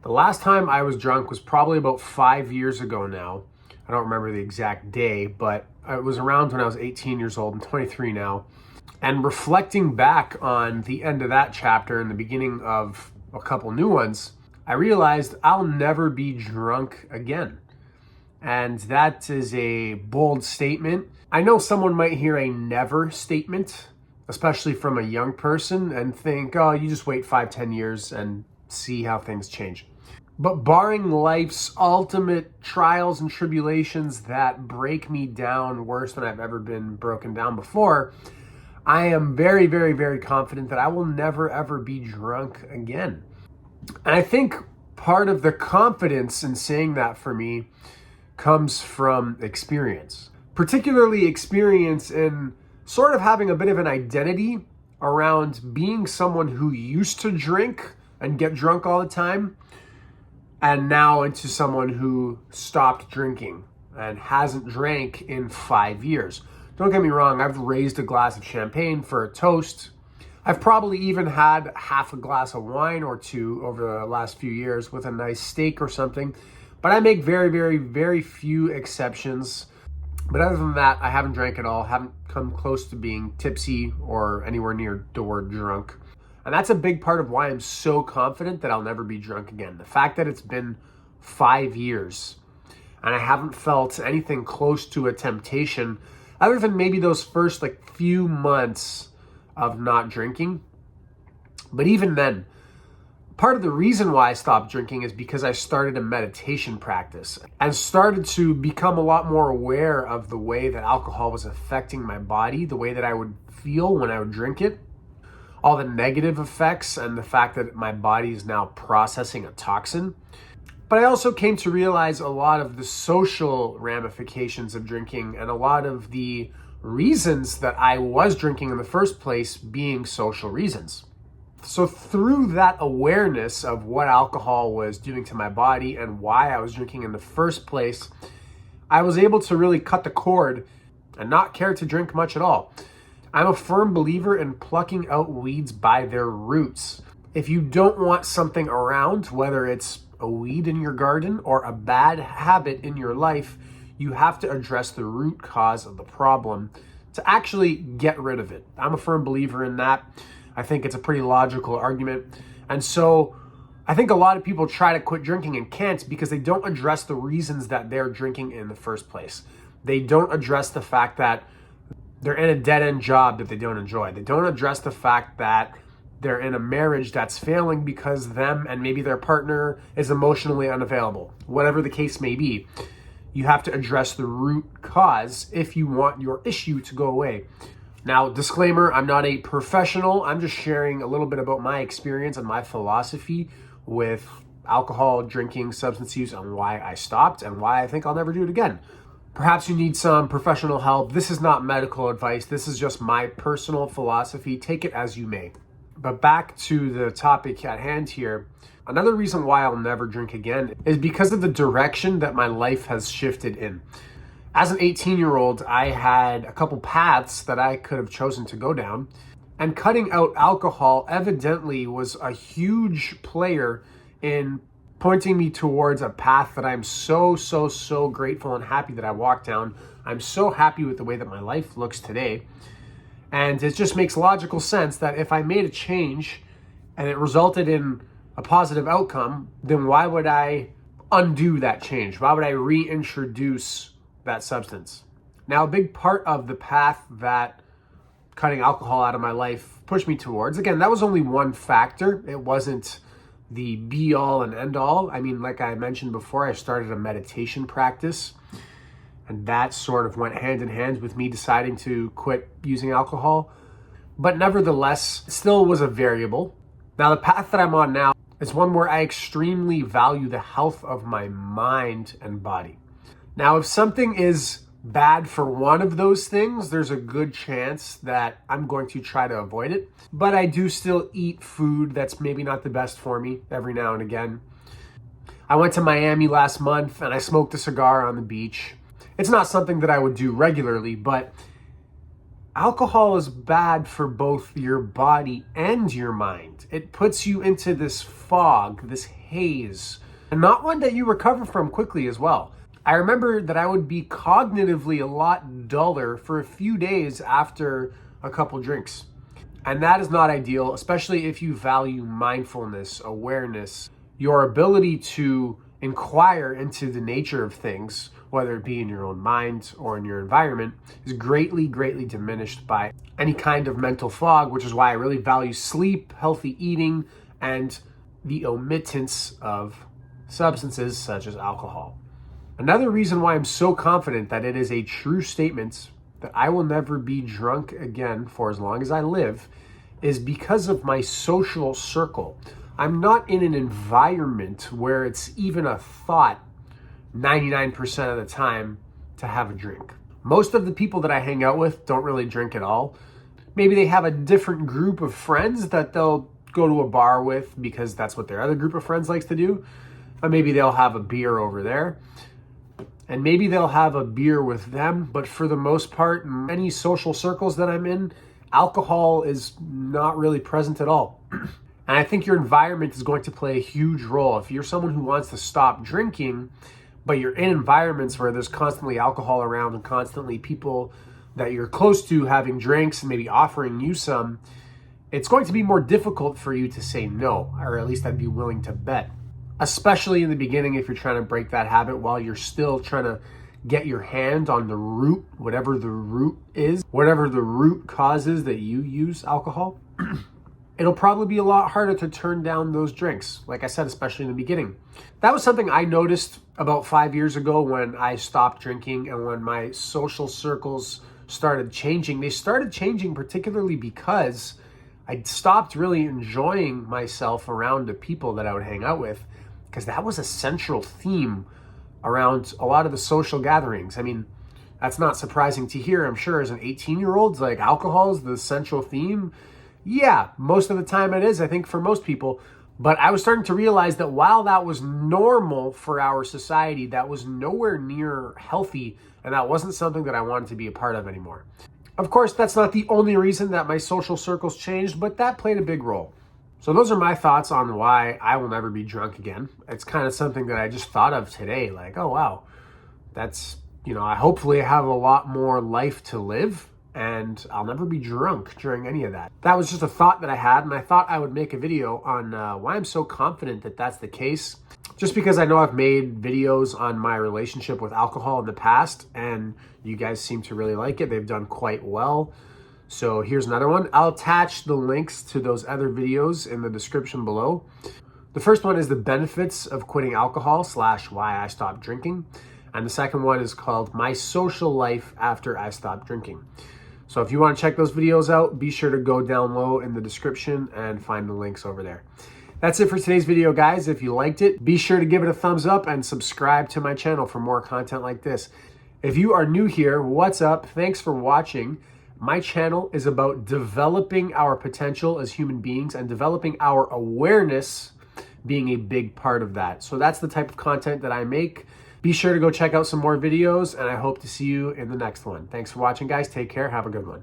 The last time I was drunk was probably about 5 years ago now. I don't remember the exact day, but it was around when I was 18 years old. I'm 23 now. And reflecting back on the end of that chapter and the beginning of a couple new ones, I realized I'll never be drunk again. And that is a bold statement. I know someone might hear a never statement, especially from a young person, and think, oh, you just wait 5-10 years and see how things change. But barring life's ultimate trials and tribulations that break me down worse than I've ever been broken down before, I am very, very, very confident that I will never, ever be drunk again. And I think part of the confidence in saying that for me comes from experience, particularly experience in sort of having a bit of an identity around being someone who used to drink and get drunk all the time, and now into someone who stopped drinking and hasn't drank in 5 years. Don't get me wrong, I've raised a glass of champagne for a toast. I've probably even had half a glass of wine or two over the last few years with a nice steak or something. But I make very, very, very few exceptions. But other than that, I haven't drank at all, haven't come close to being tipsy or anywhere near the word drunk. And that's a big part of why I'm so confident that I'll never be drunk again. The fact that it's been 5 years and I haven't felt anything close to a temptation other than maybe those first few months of not drinking. But even then, part of the reason why I stopped drinking is because I started a meditation practice and started to become a lot more aware of the way that alcohol was affecting my body, the way that I would feel when I would drink it, all the negative effects, and the fact that my body is now processing a toxin. But I also came to realize a lot of the social ramifications of drinking and a lot of the reasons that I was drinking in the first place being social reasons. So through that awareness of what alcohol was doing to my body and why I was drinking in the first place, I was able to really cut the cord and not care to drink much at all. I'm a firm believer in plucking out weeds by their roots. If you don't want something around, whether it's a weed in your garden or a bad habit in your life, you have to address the root cause of the problem to actually get rid of it. I'm a firm believer in that. I think it's a pretty logical argument. And so I think a lot of people try to quit drinking and can't because they don't address the reasons that they're drinking in the first place. They don't address the fact that they're in a dead-end job that they don't enjoy. They don't address the fact that they're in a marriage that's failing because them and maybe their partner is emotionally unavailable. Whatever the case may be, you have to address the root cause if you want your issue to go away. Now, disclaimer, I'm not a professional. I'm just sharing a little bit about my experience and my philosophy with alcohol, drinking, substance use, and why I stopped and why I think I'll never do it again. Perhaps you need some professional help. This is not medical advice. This is just my personal philosophy. Take it as you may. But back to the topic at hand here. Another reason why I'll never drink again is because of the direction that my life has shifted in. As an 18-year-old, I had a couple paths that I could have chosen to go down. And cutting out alcohol evidently was a huge player in pointing me towards a path that I'm so grateful and happy that I walked down. I'm so happy with the way that my life looks today. And it just makes logical sense that if I made a change and it resulted in a positive outcome, then why would I undo that change? Why would I reintroduce that substance? Now, a big part of the path that cutting alcohol out of my life pushed me towards, again, that was only one factor. It wasn't the be all and end all. I mean, like I mentioned before, I started a meditation practice, and that sort of went hand in hand with me deciding to quit using alcohol. But nevertheless, it still was a variable. Now, the path that I'm on now is one where I extremely value the health of my mind and body. Now, if something is bad for one of those things, there's a good chance that I'm going to try to avoid it. But I do still eat food that's maybe not the best for me every now and again. I went to Miami last month and I smoked a cigar on the beach. It's not something that I would do regularly, but alcohol is bad for both your body and your mind. It puts you into this fog, this haze, and not one that you recover from quickly as well. I remember that I would be cognitively a lot duller for a few days after a couple drinks. And that is not ideal, especially if you value mindfulness, awareness, your ability to inquire into the nature of things, whether it be in your own mind or in your environment, is greatly, greatly diminished by any kind of mental fog, which is why I really value sleep, healthy eating, and the omittance of substances such as alcohol. Another reason why I'm so confident that it is a true statement that I will never be drunk again for as long as I live is because of my social circle. I'm not in an environment where it's even a thought 99% of the time to have a drink. Most of the people that I hang out with don't really drink at all. Maybe they have a different group of friends that they'll go to a bar with because that's what their other group of friends likes to do. Or maybe they'll have a beer over there. And maybe they'll have a beer with them, but for the most part, in many social circles that I'm in, alcohol is not really present at all. And I think your environment is going to play a huge role. If you're someone who wants to stop drinking, but you're in environments where there's constantly alcohol around and constantly people that you're close to having drinks and maybe offering you some, it's going to be more difficult for you to say no, or at least I'd be willing to bet. Especially in the beginning, if you're trying to break that habit while you're still trying to get your hand on the root, whatever the root is, whatever the root causes that you use alcohol, it'll probably be a lot harder to turn down those drinks. Like I said, especially in the beginning. That was something I noticed about 5 years ago when I stopped drinking and when my social circles started changing. They started changing particularly because I stopped really enjoying myself around the people that I would hang out with, because that was a central theme around a lot of the social gatherings. I mean, that's not surprising to hear, I'm sure, as an 18-year-old, like alcohol is the central theme. Yeah, most of the time it is, I think, for most people. But I was starting to realize that while that was normal for our society, that was nowhere near healthy, and that wasn't something that I wanted to be a part of anymore. Of course, that's not the only reason that my social circles changed, but that played a big role. So those are my thoughts on why I will never be drunk again. It's kind of something that I just thought of today. Like, oh, wow, that's, I hopefully have a lot more life to live and I'll never be drunk during any of that. That was just a thought that I had, and I thought I would make a video on why I'm so confident that that's the case. Just because I know I've made videos on my relationship with alcohol in the past and you guys seem to really like it. They've done quite well. So here's another one. I'll attach the links to those other videos in the description below. The first one is the benefits of quitting alcohol / why I stopped drinking. And the second one is called My Social Life After I Stopped Drinking. So if you want to check those videos out, be sure to go down low in the description and find the links over there. That's it for today's video, guys. If you liked it, be sure to give it a thumbs up and subscribe to my channel for more content like this. If you are new here, what's up? Thanks for watching. My channel is about developing our potential as human beings and developing our awareness being a big part of that. So that's the type of content that I make. Be sure to go check out some more videos, and I hope to see you in the next one. Thanks for watching, guys. Take care. Have a good one.